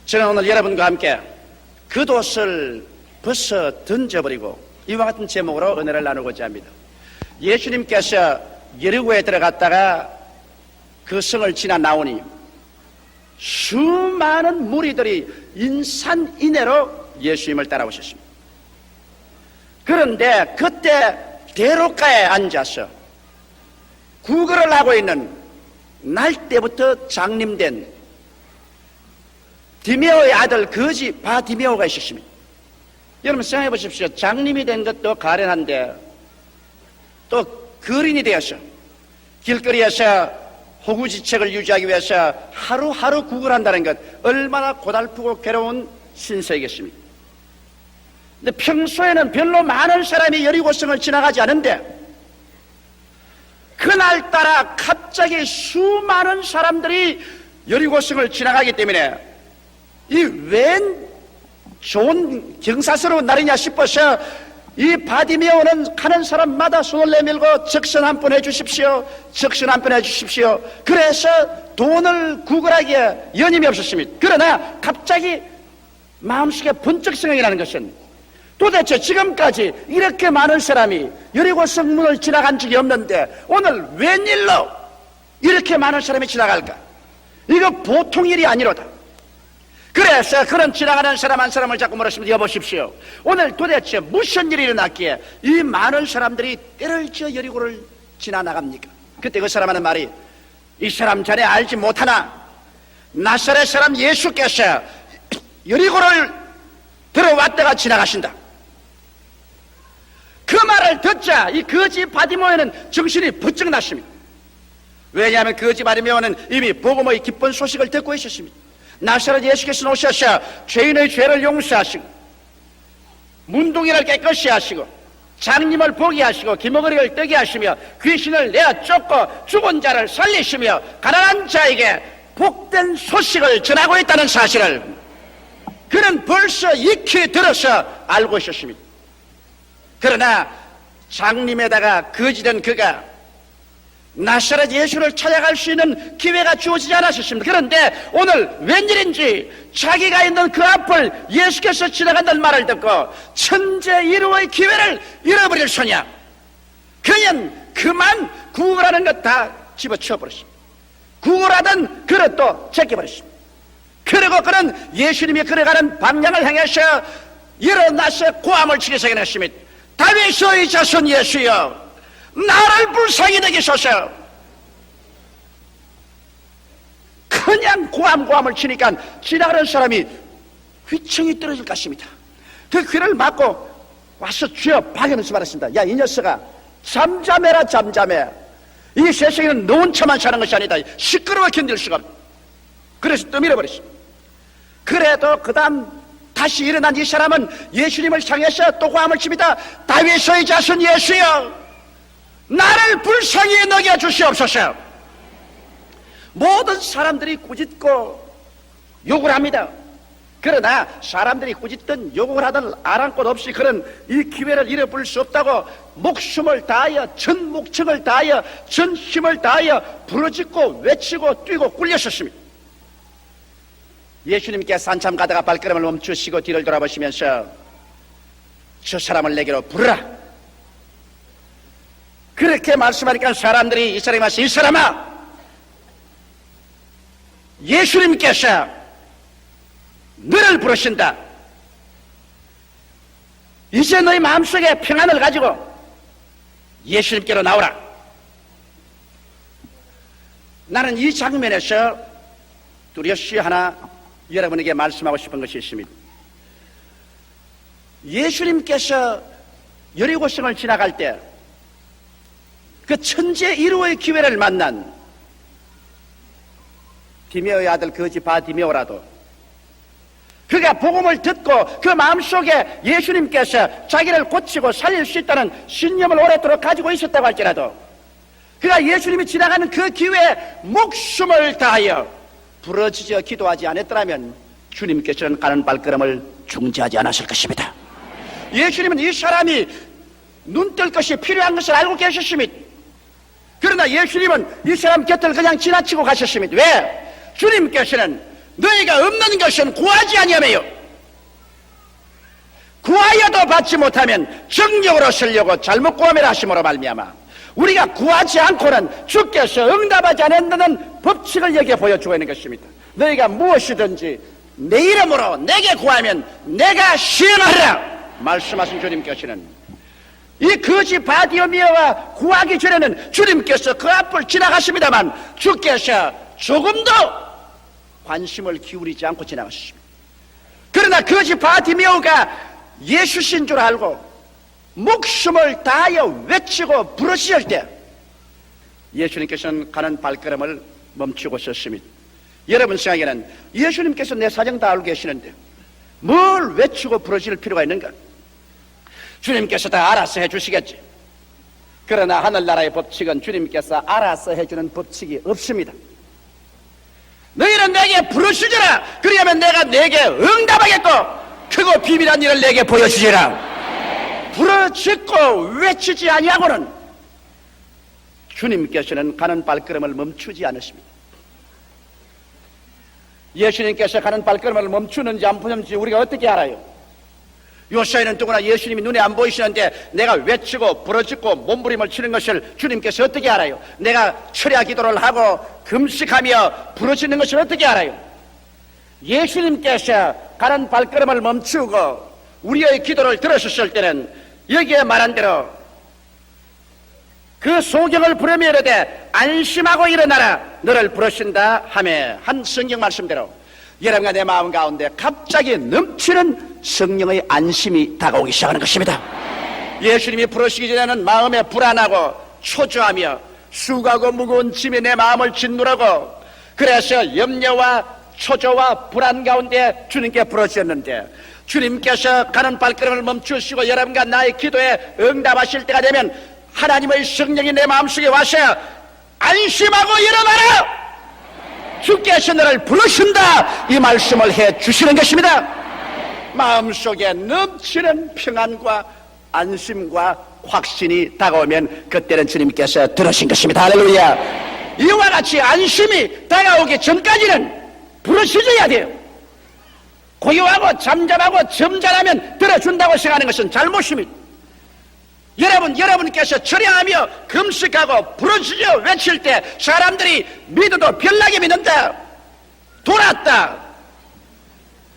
저는 오늘 여러분과 함께 겉옷을 벗어 던져버리고 이와 같은 제목으로 은혜를 나누고자 합니다. 예수님께서 여리고에 들어갔다가 그 성을 지나 나오니 수많은 무리들이 인산인해로 예수님을 따라오셨습니다. 그런데 그때 대로가에 앉아서 구걸을 하고 있는 날 때부터 장님된 디메오의 아들 거지 바디메오가 있었습니다. 여러분 생각해 보십시오. 장님이 된 것도 가련한데 또 거린이 되어서 길거리에서 호구지책을 유지하기 위해서 하루하루 구걸한다는 것 얼마나 고달프고 괴로운 신세이겠습니까? 근데 평소에는 별로 많은 사람이 여리고성을 지나가지 않은데 그날따라 갑자기 수많은 사람들이 여리고성을 지나가기 때문에 이 웬 좋은 경사스러운 날이냐 싶어서 이 바디메오는 가는 사람마다 손을 내밀고 적신 한 번 해주십시오, 적신 한 번 해주십시오. 그래서 돈을 구걸하기에 여념이 없었습니다. 그러나 갑자기 마음속에 번쩍 생각이 나는 것은 도대체 지금까지 이렇게 많은 사람이 여리고 성문을 지나간 적이 없는데 오늘 웬일로 이렇게 많은 사람이 지나갈까? 이거 보통 일이 아니로다. 그래서 그런 지나가는 사람 한 사람을 자꾸 물었습니다. 여보십시오, 오늘 도대체 무슨 일이 일어났기에 이 많은 사람들이 때를 지어 여리고를 지나나갑니까? 그때 그 사람 하는 말이, 이 사람 자네 알지 못하나 나사렛 사람 예수께서 여리고를 들어왔다가 지나가신다. 그 말을 듣자 이 거지 바디메오는 정신이 번쩍 났습니다. 왜냐하면 거지 바디메오는 이미 복음의 기쁜 소식을 듣고 있었습니다. 나사렛 예수께서 오셔서 죄인의 죄를 용서하시고 문둥이를 깨끗이 하시고 장님을 보게 하시고 기머거리를 뜨게 하시며 귀신을 내어 쫓고 죽은 자를 살리시며 가난한 자에게 복된 소식을 전하고 있다는 사실을 그는 벌써 익히 들어서 알고 있었습니다. 그러나 장님에다가 거지된 그가 나사렛 예수를 찾아갈 수 있는 기회가 주어지지 않았었습니다. 그런데 오늘 웬일인지 자기가 있는 그 앞을 예수께서 지나간다는 말을 듣고 천재 일호의 기회를 잃어버릴 소냐. 그냥 그만 구걸하는 것 다 집어치워버렸습니다. 구걸하던 그릇도 제껴버렸습니다. 그리고 그는 예수님이 걸어가는 방향을 향해서 일어나서 고함을 치기 시작했습니다. 다윗의 자손 예수여, 나를 불쌍히 여기소서. 그냥 고함을 치니까 지나가는 사람이 휘청이 떨어질 것입니다. 그 귀를 막고 와서 주여 박여면서 말했습니다. 야, 이 녀석아, 잠잠해라, 잠잠해. 이 세상에는 너 혼자만 사는 것이 아니다. 시끄러워 견딜 수가 없다. 그래서 떠밀어버렸습니다. 그래도 그 다음 다시 일어난 이 사람은 예수님을 향해서 또 고함을 칩니다. 다윗의 자손 예수여, 나를 불쌍히 여겨 주시옵소서. 모든 사람들이 꾸짖고 욕을 합니다. 그러나 사람들이 꾸짖든 욕을 하든 아랑곳 없이 그런 이 기회를 잃어버릴 수 없다고 목숨을 다하여 전 목청을 다하여 전 힘을 다하여 부르짖고 외치고 뛰고 꿀렸었습니다. 예수님께서 한참 가다가 발걸음을 멈추시고 뒤를 돌아보시면서 저 사람을 내게로 부르라. 그렇게 말씀하니까 사람들이 이 사람이 말씀, 이 사람아, 예수님께서 너를 부르신다. 이제 너희 마음속에 평안을 가지고 예수님께로 나오라. 나는 이 장면에서 뚜렷이 하나 여러분에게 말씀하고 싶은 것이 있습니다. 예수님께서 여리고성을 지나갈 때 그 천재 1호의 기회를 만난 디메오의 아들 거지 바디메오라도 그가 복음을 듣고 그 마음속에 예수님께서 자기를 고치고 살릴 수 있다는 신념을 오랫도록 가지고 있었다고 할지라도 그가 예수님이 지나가는 그 기회에 목숨을 다하여 부러지져 기도하지 않았더라면 주님께서는 가는 발걸음을 중지하지 않았을 것입니다. 예수님은 이 사람이 눈뜰 것이 필요한 것을 알고 계셨습니다. 그러나 예수님은 이 사람 곁을 그냥 지나치고 가셨습니다. 왜? 주님께서는 너희가 없는 것은 구하지 아니하며요. 구하여도 받지 못하면 정욕으로 쓰려고 잘못 구하면 하심으로 말미암아 우리가 구하지 않고는 주께서 응답하지 않는다는 법칙을 여기에 보여주고 있는 것입니다. 너희가 무엇이든지 내 이름으로 내게 구하면 내가 시행하리라 말씀하신 주님께서는 이 거지 바디오미아와 구하기 전에는 주님께서 그 앞을 지나가십니다만 주께서 조금도 관심을 기울이지 않고 지나가십니다. 그러나 거지 바디오미아가 예수신 줄 알고 목숨을 다하여 외치고 부르짖을 때 예수님께서는 가는 발걸음을 멈추고 섰습니다. 여러분 생각에는 예수님께서 내 사정 다 알고 계시는데 뭘 외치고 부르짖을 필요가 있는가? 주님께서 다 알아서 해주시겠지. 그러나 하늘나라의 법칙은 주님께서 알아서 해주는 법칙이 없습니다. 너희는 내게 부르짖으라. 그리하면 내가 내게 응답하겠고 크고 비밀한 일을 내게 보여주리라. 부르짖고 외치지 아니하고는 주님께서는 가는 발걸음을 멈추지 않으십니다. 예수님께서 가는 발걸음을 멈추는지 안 멈추는지 우리가 어떻게 알아요? 요사이는 누구나 예수님이 눈에 안 보이시는데 내가 외치고 부르짖고 몸부림을 치는 것을 주님께서 어떻게 알아요? 내가 철야 기도를 하고 금식하며 부르짖는 것을 어떻게 알아요? 예수님께서 가는 발걸음을 멈추고 우리의 기도를 들으셨을 때는 여기에 말한 대로 그 소경을 부르며 이르되 안심하고 일어나라 너를 부르신다 하며 한 성경 말씀대로 여러분과 내 마음 가운데 갑자기 넘치는 성령의 안심이 다가오기 시작하는 것입니다. 예수님이 부르시기 전에는 마음에 불안하고 초조하며 수고하고 무거운 짐이 내 마음을 짓누르고 그래서 염려와 초조와 불안 가운데 주님께 부르짖었는데 주님께서 가는 발걸음을 멈추시고 여러분과 나의 기도에 응답하실 때가 되면 하나님의 성령이 내 마음속에 와서 안심하고 일어나라 주께서 너를 부르신다 이 말씀을 해 주시는 것입니다. 마음속에 넘치는 평안과 안심과 확신이 다가오면 그때는 주님께서 들으신 것입니다. 할렐루야. 이와 같이 안심이 다가오기 전까지는 부르짖어야 돼요. 고요하고 잠잠하고 점잖하면 들어준다고 생각하는 것은 잘못입니다. 여러분께서 철야하며 금식하고 부르짖어 외칠 때 사람들이 믿어도 별나게 믿는다, 돌았다,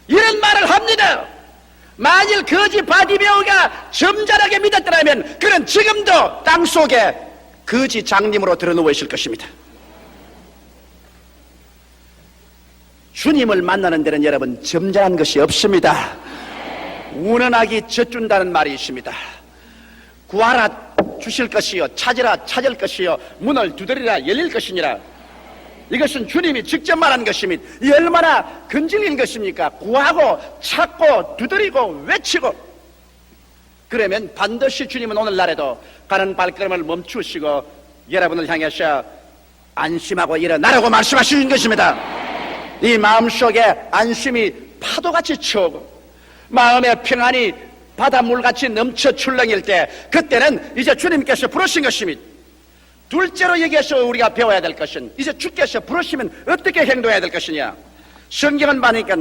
이런 말을 합니다. 만일 거지 바디메오가 점잖하게 믿었더라면 그는 지금도 땅속에 거지 장님으로 들어누워 있을 것입니다. 주님을 만나는 데는 여러분 점잖은 것이 없습니다. 운원하기 젖준다는 말이 있습니다. 구하라 주실 것이요 찾으라 찾을 것이요 문을 두드리라 열릴 것이니라. 이것은 주님이 직접 말한 것입니다. 이 얼마나 근질인 것입니까? 구하고 찾고 두드리고 외치고 그러면 반드시 주님은 오늘날에도 가는 발걸음을 멈추시고 여러분을 향해서 안심하고 일어나라고 말씀하시는 것입니다. 이 마음속에 안심이 파도같이 쳐오고 마음의 평안이 바닷물같이 넘쳐 출렁일 때 그때는 이제 주님께서 부르신 것입니다. 둘째로 여기에서 우리가 배워야 될 것은 이제 주께서 부르시면 어떻게 행동해야 될 것이냐. 성경은 보니까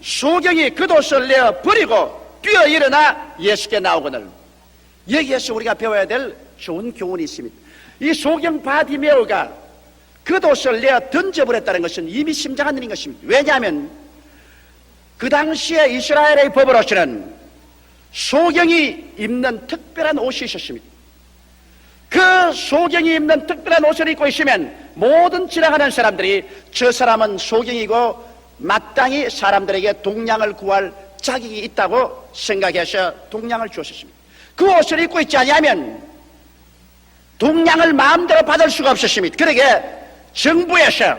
소경이 겉옷을 내어 버리고 뛰어 일어나 예수께 나오거늘 여기에서 우리가 배워야 될 좋은 교훈이 있습니다. 이 소경 바디메오가 겉옷을 내어 던져버렸다는 것은 이미 심장한 일인 것입니다. 왜냐하면 그 당시에 이스라엘의 법으로서는 소경이 입는 특별한 옷이 있었습니다. 그 소경이 입는 특별한 옷을 입고 있으면 모든 지나가는 사람들이 저 사람은 소경이고 마땅히 사람들에게 동량을 구할 자격이 있다고 생각해서 동량을 주었습니다. 그 옷을 입고 있지 아니하면 동량을 마음대로 받을 수가 없었습니다. 그러게 정부에서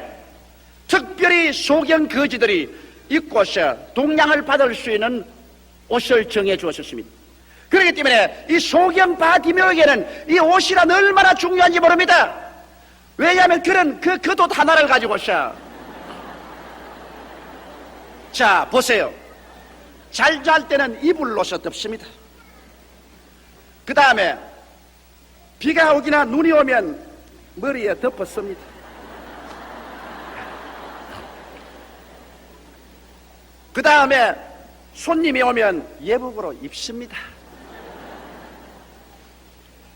특별히 소경 거지들이 입고서 동량을 받을 수 있는 옷을 정해 주었습니다. 그렇기 때문에 이 소경 바디메오에게는 이 옷이란 얼마나 중요한지 모릅니다. 왜냐하면 그런 그 겉옷 하나를 가지고서 자 보세요. 잘 잘 때는 이불 옷을 덮습니다. 그 다음에 비가 오기나 눈이 오면 머리에 덮었습니다. 그 다음에 손님이 오면 예복으로 입습니다.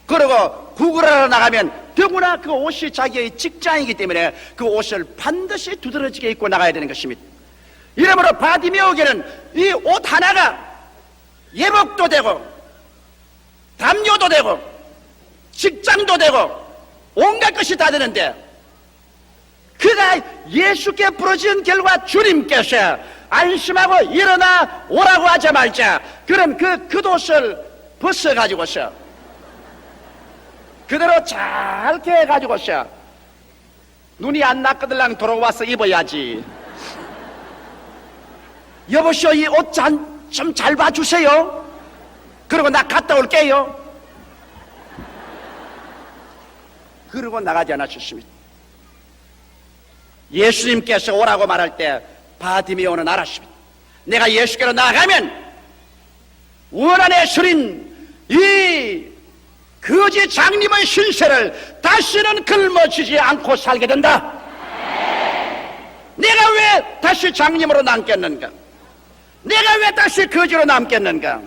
그리고 구걸하러 나가면 더구나 그 옷이 자기의 직장이기 때문에 그 옷을 반드시 두드러지게 입고 나가야 되는 것입니다. 이러므로 바디메오에게는 이 옷 하나가 예복도 되고 담요도 되고 직장도 되고 온갖 것이 다 되는데, 그가 예수께 부르짖은 결과 주님께서 안심하고 일어나 오라고 하자마자 그럼 그 겉옷을 벗어가지고서 그대로 잘게 해가지고서 눈이 안 났거들랑 돌아와서 입어야지. 여보시오, 이 옷 좀 잘 봐주세요. 그리고 나 갔다 올게요. 그러고 나가지 않았습니다. 예수님께서 오라고 말할 때 바디메오는 알았습니다. 내가 예수께로 나가면 원한에 서린 이 거지 장님의 신세를 다시는 걸머지지 않고 살게 된다. 내가 왜 다시 장님으로 남겠는가? 내가 왜 다시 거지로 남겠는가?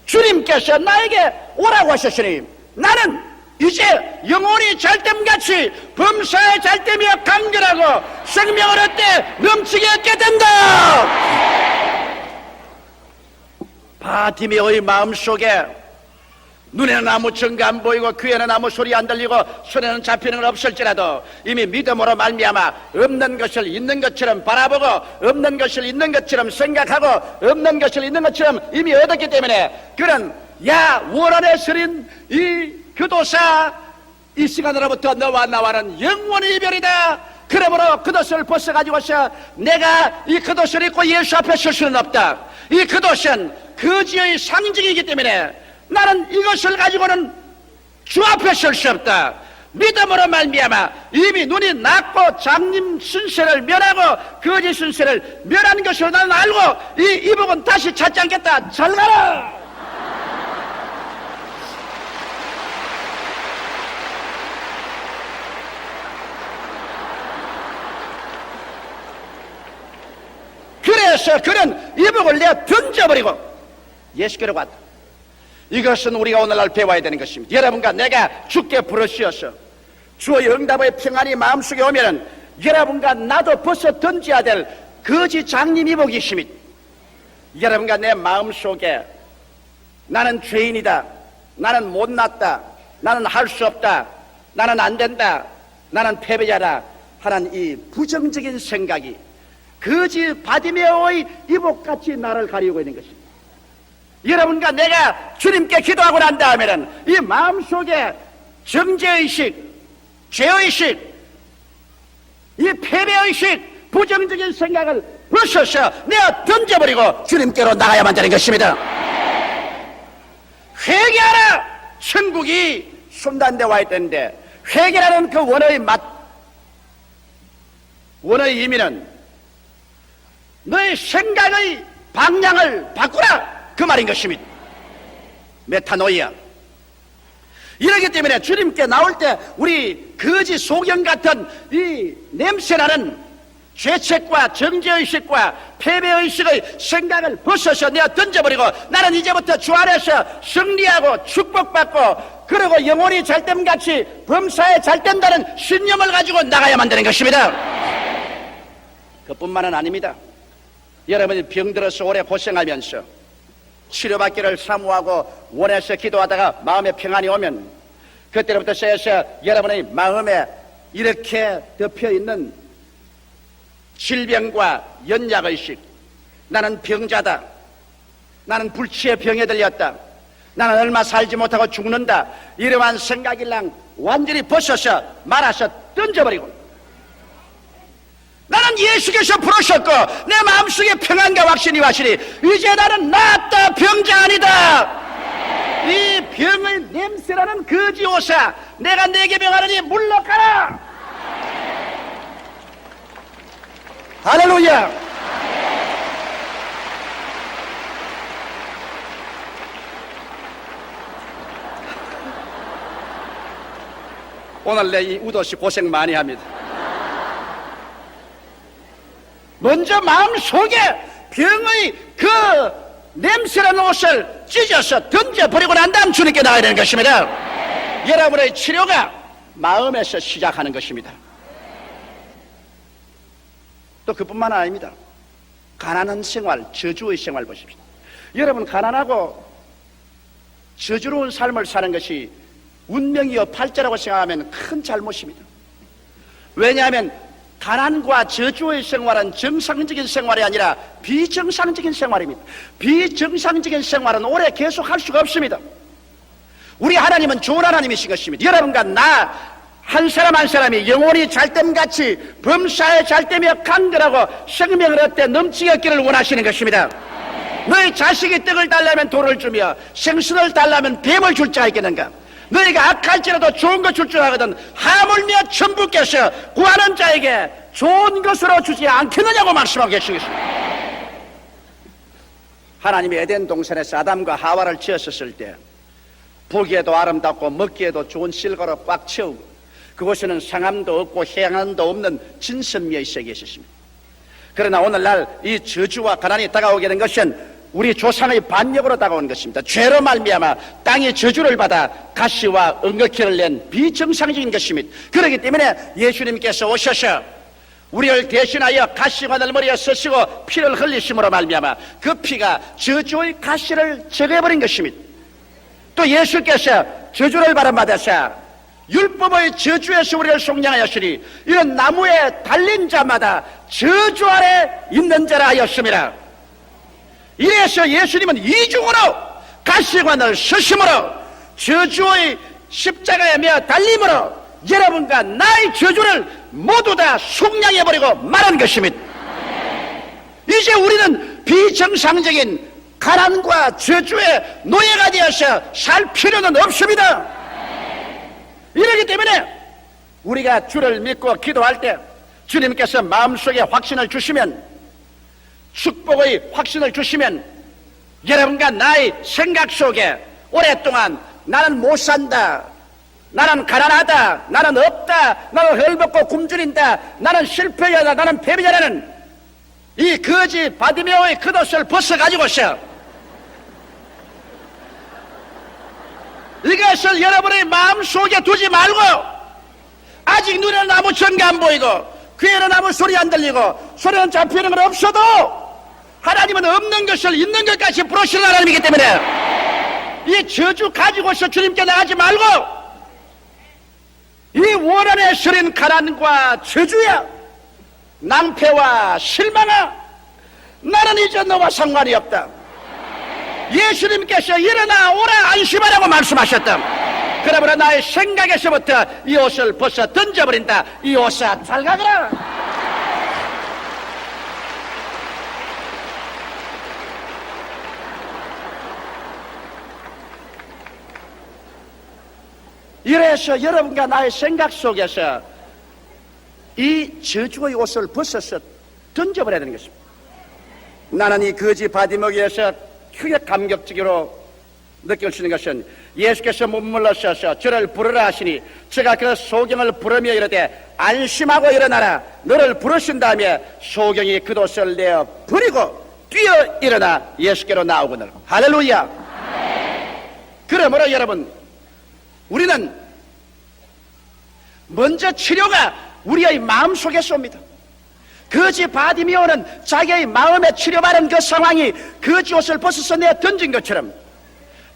주님께서 나에게 오라고 하셨으니 나는 이제 영혼이 잘됨같이 범사에 잘되며 강건하고 생명을 얻되 넘치게 얻게 된다. 바디메오의 마음속에 눈에는 아무 증거 안 보이고 귀에는 아무 소리 안 들리고 손에는 잡히는 건 없을지라도 이미 믿음으로 말미암아 없는 것을 있는 것처럼 바라보고 없는 것을 있는 것처럼 생각하고 없는 것을 있는 것처럼 이미 얻었기 때문에 그는 야 원한에 서린 이 교도사, 이 시간으로부터 너와 나와는 영원히 이별이다. 그러므로 겉옷을 벗어가지고서 내가 이 겉옷을 입고 예수 앞에 설 수는 없다. 이 겉옷은 거지의 상징이기 때문에 나는 이것을 가지고는 주 앞에 설 수 없다. 믿음으로 말미암아 이미 눈이 났고 장님 순세를 멸하고 거지 순세를 멸한 것으로 나는 알고 이 이복은 다시 찾지 않겠다. 잘 가라. 그래서 그는 이복을 내어 던져버리고 예수께로 갔다. 이것은 우리가 오늘날 배워야 되는 것입니다. 여러분과 내가 주께 부르시어서 주의 응답의 평안이 마음속에 오면은 여러분과 나도 벗어 던져야 될 거지 장님 이복이 있습니다. 여러분과 내 마음속에 나는 죄인이다, 나는 못났다, 나는 할 수 없다, 나는 안 된다, 나는 패배자다 하는 이 부정적인 생각이 거지 바디메오의 이복같이 나를 가리우고 있는 것입니다. 여러분과 내가 주님께 기도하고 난 다음에는 이 마음속에 정죄의식, 죄의식, 이 패배의식, 부정적인 생각을 벗어서 내가 던져버리고 주님께로 나가야만 되는 것입니다. 회개하라! 천국이 손단대 와 있다는데 회개라는 그 원어의 의미는 너의 생각의 방향을 바꾸라! 그 말인 것입니다. 메타노이아. 이러기 때문에 주님께 나올 때 우리 거지 소경 같은 이 냄새나는 죄책과 정죄의식과 패배의식의 생각을 벗어서 내가 던져버리고 나는 이제부터 주 안에서 승리하고 축복받고 그리고 영혼이 잘됨같이 범사에 잘된다는 신념을 가지고 나가야만 되는 것입니다. 그뿐만은 아닙니다. 여러분이 병들어서 오래 고생하면서 치료받기를 사모하고 원해서 기도하다가 마음에 평안이 오면 그때부터 시작해서 여러분의 마음에 이렇게 덮여있는 질병과 연약의식, 나는 병자다, 나는 불치의 병에 들렸다, 나는 얼마 살지 못하고 죽는다, 이러한 생각이랑 완전히 벗어서 말아서 던져버리고 나는 예수께서 부르셨고 내 마음속에 평안과 확신이 왔으니 이제 나는 낫다, 병자 아니다. 이 병의 냄새라는 거지 오사 내가 내게 명하느니 물러가라. 할렐루야. 오늘 내 이 우도씨 고생 많이 합니다. 먼저 마음속에 병의 그 냄새나는 옷을 찢어서 던져버리고 난 다음 주님께 나가야 되는 것입니다. 여러분의 치료가 마음에서 시작하는 것입니다. 또 그뿐만 아닙니다. 가난한 생활, 저주의 생활 보십시오. 여러분, 가난하고 저주로운 삶을 사는 것이 운명이요 팔자라고 생각하면 큰 잘못입니다. 왜냐하면 가난과 저주의 생활은 정상적인 생활이 아니라 비정상적인 생활입니다. 비정상적인 생활은 오래 계속할 수가 없습니다. 우리 하나님은 좋은 하나님이신 것입니다. 여러분과 나 한 사람 한 사람이 영혼이 잘됨같이 범사에 잘되며 강건하고 생명을 얻되 넘치게 얻기를 원하시는 것입니다. 너희 자식이 떡을 달라면 돌을 주며 생선을 달라면 뱀을 줄 자가 있겠는가? 너희가 악할지라도 좋은 것 줄 줄 알거든 하물며 천부께서 구하는 자에게 좋은 것으로 주지 않겠느냐고 말씀하고 계신 것입니다. 하나님이 에덴 동산에서 아담과 하와를 지었을 때 보기에도 아름답고 먹기에도 좋은 실과로 꽉 채우고 그곳에는 상함도 없고 해양도 없는 진선미의 세계에 있었습니다. 그러나 오늘날 이 저주와 가난이 다가오게 된 것은 우리 조상의 반역으로 다가온 것입니다. 죄로 말미암아 땅이 저주를 받아 가시와 엉겅퀴를 낸 비정상적인 것입니다. 그렇기 때문에 예수님께서 오셔서 우리를 대신하여 가시관을 머리에 쓰시고 피를 흘리심으로 말미암아 그 피가 저주의 가시를 제거해버린 것입니다. 또 예수께서 저주를 받아서 율법의 저주에서 우리를 속량하였으니 이런 나무에 달린 자마다 저주 아래 있는 자라 하였습니다. 이래서 예수님은 이중으로 가시관을 쓰심으로 저주의 십자가에 매어 달림으로 여러분과 나의 저주를 모두 다 속량해버리고 말한 것입니다. 이제 우리는 비정상적인 가난과 저주의 노예가 되어서 살 필요는 없습니다. 이러기 때문에 우리가 주를 믿고 기도할 때 주님께서 마음속에 확신을 주시면, 축복의 확신을 주시면 여러분과 나의 생각 속에 오랫동안 나는 못 산다, 나는 가난하다, 나는 없다, 나는 헐벗고 굶주린다, 나는 실패자다, 나는 패배자라는 이 거지 바디메오의 겉옷을 벗어가지고서 이것을 여러분의 마음속에 두지 말고, 아직 눈에는 아무 증거 안 보이고 귀에는 아무 소리 안 들리고 소리는 잡히는 건 없어도 하나님은 없는 것을 있는 것까지 부르시는 하나님이기 때문에 이 저주 가지고서 주님께 나가지 말고 이 원한에 서린 가난과 저주야, 낭패와 실망아, 나는 이제 너와 상관이 없다. 예수님께서 일어나 오라 안심하라고 말씀하셨다. 그러므로 나의 생각에서부터 이 옷을 벗어 던져버린다. 이 옷아 잘 가거라. 이래서 여러분과 나의 생각 속에서 이 저주의 옷을 벗어서 던져버려야 되는 것입니다. 나는 이 거지 바디목에서 크게 감격적으로 느낄 수 있는 것은 예수께서 머물러셔서 저를 부르라 하시니 제가 그 소경을 부르며 이르되 안심하고 일어나라. 너를 부르신 다음에 소경이 그 옷을 내어 버리고 뛰어 일어나 예수께로 나오거늘. 할렐루야. 그러므로 여러분, 우리는 먼저 치료가 우리의 마음속에서 옵니다. 거지 바디메오는 자기의 마음에 치료받은 그 상황이 거지 옷을 벗어서 내어 던진 것처럼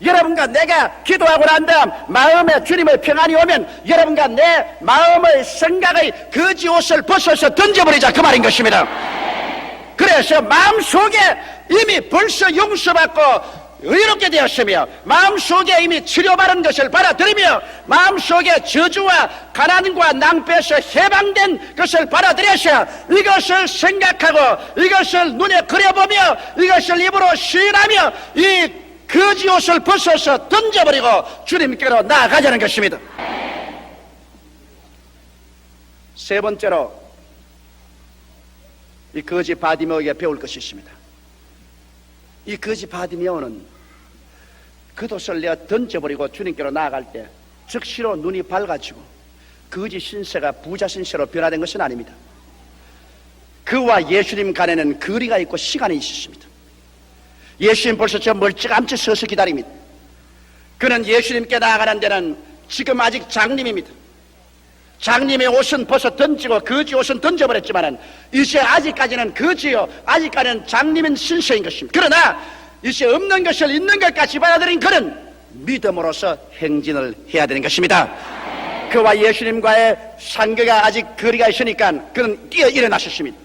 여러분과 내가 기도하고 난 다음 마음에 주님의 평안이 오면 여러분과 내 마음의 생각의 거지 옷을 벗어서 던져버리자, 그 말인 것입니다. 그래서 마음속에 이미 벌써 용서받고 의롭게 되었으며 마음속에 이미 치료받은 것을 받아들이며 마음속에 저주와 가난과 낭패에서 해방된 것을 받아들여서 이것을 생각하고 이것을 눈에 그려보며 이것을 입으로 시인하며 이 거지 옷을 벗어서 던져버리고 주님께로 나아가자는 것입니다. 세 번째로 이 거지 바디메오에게 배울 것이 있습니다. 이 거지 바디메오는 겉옷을 내어 던져버리고 주님께로 나아갈 때 즉시로 눈이 밝아지고 거지 신세가 부자 신세로 변화된 것은 아닙니다. 그와 예수님 간에는 거리가 있고 시간이 있었습니다. 예수님 벌써 저 멀찌감치 서서 기다립니다. 그는 예수님께 나아가는 데는 지금 아직 장님입니다. 장님의 옷은 벗어 던지고 거지 옷은 던져버렸지만은 이제 아직까지는 거지요, 아직까지는 장님은 신세인 것입니다. 그러나 이제 없는 것을 있는 것 같이 받아들인 그는 믿음으로써 행진을 해야 되는 것입니다. 그와 예수님과의 상계가 아직 거리가 있으니까 그는 뛰어 일어나셨습니다.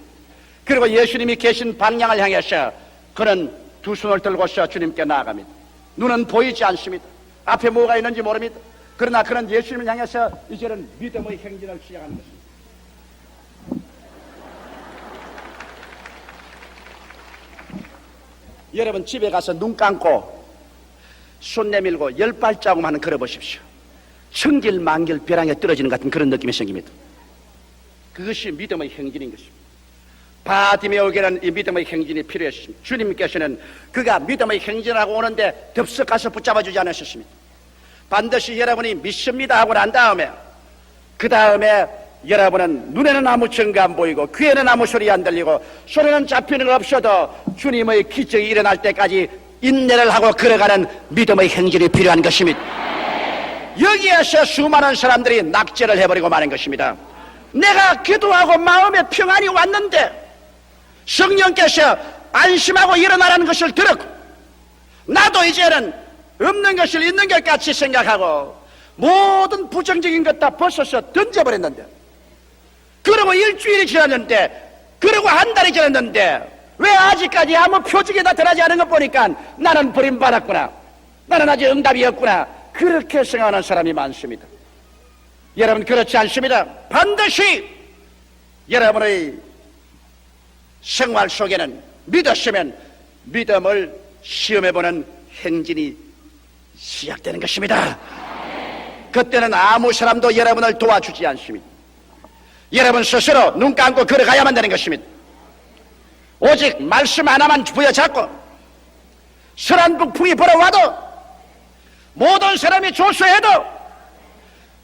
그리고 예수님이 계신 방향을 향해서 그는 두 손을 들고서 주님께 나아갑니다. 눈은 보이지 않습니다. 앞에 뭐가 있는지 모릅니다. 그러나 그는 예수님을 향해서 이제는 믿음의 행진을 시작하는 것입니다. 여러분 집에 가서 눈 감고 손 내밀고 10발자국만 걸어보십시오. 천길만길 벼랑에 떨어지는 같은 그런 느낌이 생깁니다. 그것이 믿음의 행진인 것입니다. 바디메오에게는 이 믿음의 행진이 필요했습니다. 주님께서는 그가 믿음의 행진하고 오는데 덥석 가서 붙잡아주지 않으셨습니다. 반드시 여러분이 믿습니다 하고 난 다음에 그 다음에 여러분은 눈에는 아무 증거 안 보이고 귀에는 아무 소리 안 들리고 손에는 잡히는 거 없어도 주님의 기적이 일어날 때까지 인내를 하고 걸어가는 믿음의 행진이 필요한 것입니다. 여기에서 수많은 사람들이 낙제를 해버리고 마는 것입니다. 내가 기도하고 마음에 평안이 왔는데 성령께서 안심하고 일어나라는 것을 들었고 나도 이제는 없는 것을 있는 것 같이 생각하고 모든 부정적인 것 다 벗어서 던져버렸는데, 그러고 일주일이 지났는데, 그러고 한 달이 지났는데 왜 아직까지 아무 표적이 나타나지 않은 것 보니까 나는 버림받았구나, 나는 아직 응답이 없구나, 그렇게 생각하는 사람이 많습니다. 여러분 그렇지 않습니다. 반드시 여러분의 생활 속에는 믿었으면 믿음을 시험해보는 행진이 시작되는 것입니다. 그때는 아무 사람도 여러분을 도와주지 않습니다. 여러분 스스로 눈 감고 걸어가야만 되는 것입니다. 오직 말씀 하나만 부여잡고 선한 북풍이 불어와도 모든 사람이 조소해도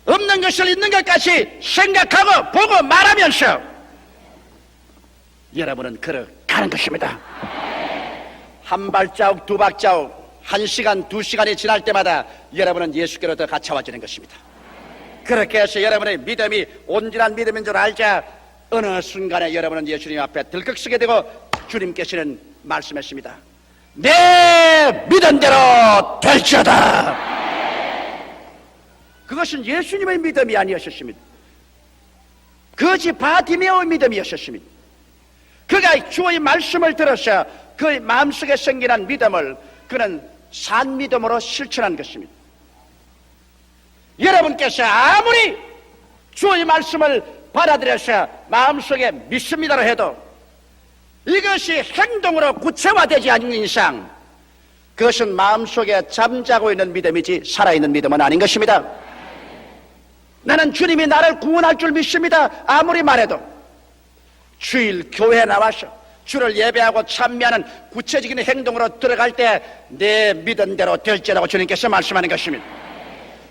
없는 것을 있는 것 같이 생각하고 보고 말하면서 여러분은 걸어가는 것입니다. 한 발자국 두 발자국 1시간, 2시간이 지날 때마다 여러분은 예수께로 더 가까워지는 것입니다. 그렇게 해서 여러분의 믿음이 온전한 믿음인 줄 알자 어느 순간에 여러분은 예수님 앞에 들컥서게 되고 주님께서는 말씀하십니다. 내 믿은 대로 될지어다. 그것은 예수님의 믿음이 아니었습니다. 거지 바디메오의 믿음이었습니다. 그가 주의 말씀을 들어서 그의 마음속에 생기는 믿음을 그는 산 믿음으로 실천한 것입니다. 여러분께서 아무리 주의 말씀을 받아들여서 마음속에 믿습니다로 해도 이것이 행동으로 구체화되지 않는 이상 그것은 마음속에 잠자고 있는 믿음이지 살아있는 믿음은 아닌 것입니다. 나는 주님이 나를 구원할 줄 믿습니다 아무리 말해도 주일 교회에 나와서 주를 예배하고 참여하는 구체적인 행동으로 들어갈 때 내 믿은 대로 될지라고 주님께서 말씀하는 것입니다.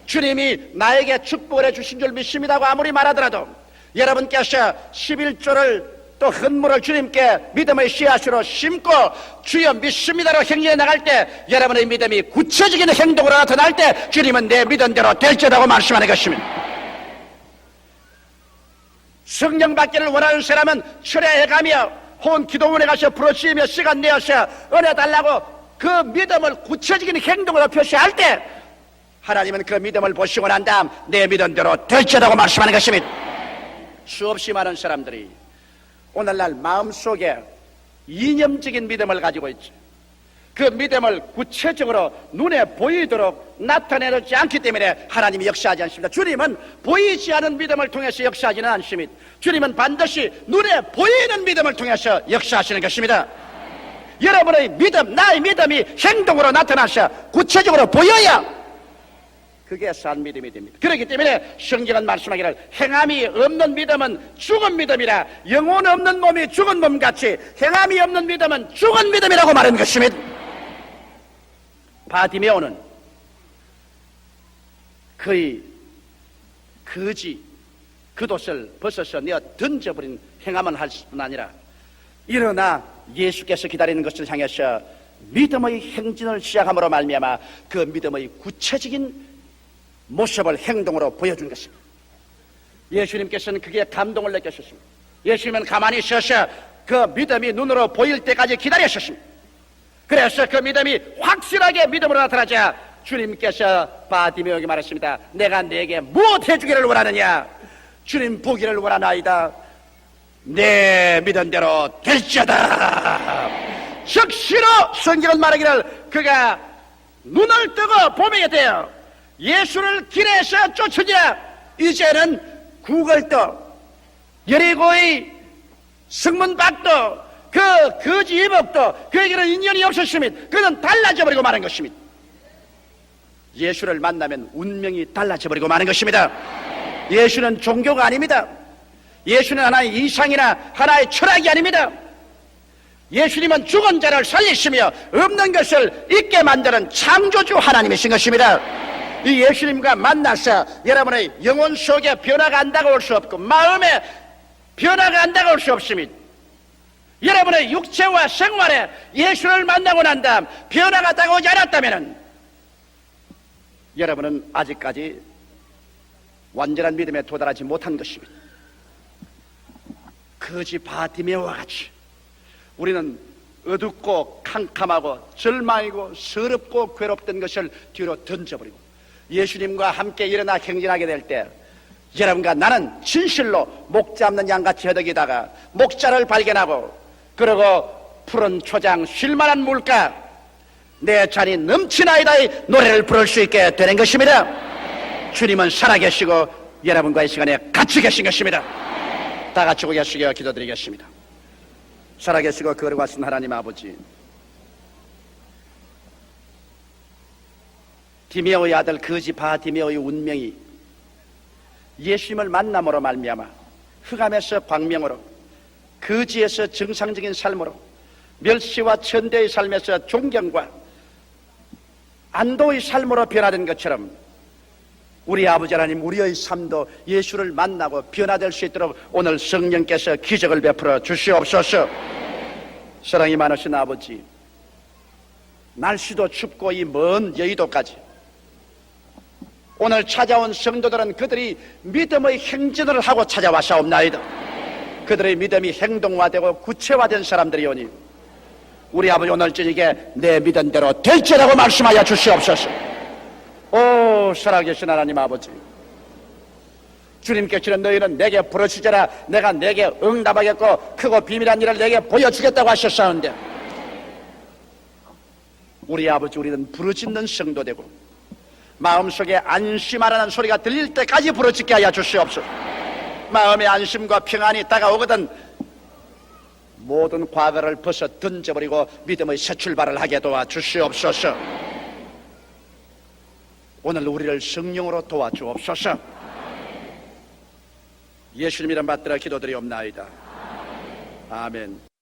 주님이 나에게 축복을 해주신 줄 믿습니다고 아무리 말하더라도 여러분께서 11조를 또 헌물을 주님께 믿음의 씨앗으로 심고 주여 믿습니다로 행진해 나갈 때 여러분의 믿음이 구체적인 행동으로 나타날 때 주님은 내 믿은 대로 될지라고 말씀하는 것입니다. 성령 받기를 원하는 사람은 철야해가며 혹은 기도원에 가서 부르짖으며 시간 내어서 은혜 달라고 그 믿음을 구체적인 행동으로 표시할 때 하나님은 그 믿음을 보시고 난 다음 내 믿은 대로 될지라고 말씀하는 것입니다. 수없이 많은 사람들이 오늘날 마음속에 이념적인 믿음을 가지고 있죠. 그 믿음을 구체적으로 눈에 보이도록 나타내지 않기 때문에 하나님이 역사하지 않습니다. 주님은 보이지 않은 믿음을 통해서 역사하지는 않습니다. 주님은 반드시 눈에 보이는 믿음을 통해서 역사하시는 것입니다. 여러분의 믿음, 나의 믿음이 행동으로 나타나서 구체적으로 보여야 그게 산 믿음이 됩니다. 그렇기 때문에 성경은 말씀하기를 행함이 없는 믿음은 죽은 믿음이라 영혼 없는 몸이 죽은 몸같이 행함이 없는 믿음은 죽은 믿음이라고 말하는 것입니다. 바디메오는 그의 거지 그 돛을 벗어서 내어 던져버린 행함은 할 뿐 아니라 일어나 예수께서 기다리는 것을 향해서 믿음의 행진을 시작함으로 말미암아 그 믿음의 구체적인 모습을 행동으로 보여준 것입니다. 예수님께서는 그게 감동을 느끼셨습니다. 예수님은 가만히 서서 그 믿음이 눈으로 보일 때까지 기다리셨습니다. 그래서 그 믿음이 확실하게 믿음으로 나타나자 주님께서 바디메오에게 말했습니다. 내가 네게 무엇 해주기를 원하느냐? 주님 보기를 원하나이다. 내 믿음대로 될지어다. 즉시로 성경은 말하기를 그가 눈을 뜨고 보게 되어 예수를 길에서 쫓으자 이제는 구걸도 여리고의 성문 밖도 그 거지 이복도 그에게는 인연이 없었습니다. 그는 달라져 버리고 마는 것입니다. 예수를 만나면 운명이 달라져 버리고 마는 것입니다. 예수는 종교가 아닙니다. 예수는 하나의 이상이나 하나의 철학이 아닙니다. 예수님은 죽은 자를 살리시며 없는 것을 있게 만드는 창조주 하나님이신 것입니다. 이 예수님과 만나서 여러분의 영혼 속에 변화가 안 다가올 수 없고 마음에 변화가 안 다가올 수 없습니다. 여러분의 육체와 생활에 예수를 만나고 난 다음 변화가 다가오지 않았다면 여러분은 아직까지 완전한 믿음에 도달하지 못한 것입니다. 거지 바디메오와 같이 우리는 어둡고 캄캄하고 절망이고 서럽고 괴롭던 것을 뒤로 던져버리고 예수님과 함께 일어나 행진하게 될 때 여러분과 나는 진실로 목 잡는 양같이 허덕이다가 목자를 발견하고 그리고 푸른 초장 쉴만한 물가 내 잔이 넘치나이다의 노래를 부를 수 있게 되는 것입니다. 주님은 살아계시고 여러분과 이 시간에 같이 계신 것입니다. 다 같이 고개 숙여 기도드리겠습니다. 살아계시고 거룩하신 하나님 아버지, 디메오의 아들 거지 바디메오의 운명이 예수님을 만남으로 말미암아 흑암에서 광명으로 거지에서 정상적인 삶으로 멸시와 천대의 삶에서 존경과 안도의 삶으로 변화된 것처럼 우리 아버지 하나님 우리의 삶도 예수를 만나고 변화될 수 있도록 오늘 성령께서 기적을 베풀어 주시옵소서. 사랑이 많으신 아버지, 날씨도 춥고 이 먼 여의도까지 오늘 찾아온 성도들은 그들이 믿음의 행진을 하고 찾아왔사옵나이다. 그들의 믿음이 행동화되고 구체화된 사람들이오니 우리 아버지 오늘 저녁에 내 믿음대로 될지라고 말씀하여 주시옵소서. 오 살아계신 하나님 아버지, 주님께서는 너희는 내게 부르시자라 내가 내게 응답하겠고 크고 비밀한 일을 내게 보여주겠다고 하셨사온데 우리 아버지 우리는 부르짖는 성도 되고 마음속에 안심하라는 소리가 들릴 때까지 부르짖게 하여 주시옵소서. 마음의 안심과 평안이 다가오거든 모든 과거를 벗어 던져버리고 믿음의 새 출발을 하게 도와주시옵소서. 오늘 우리를 성령으로 도와주옵소서. 예수님 이름 받들어 기도드리옵나이다. 아멘.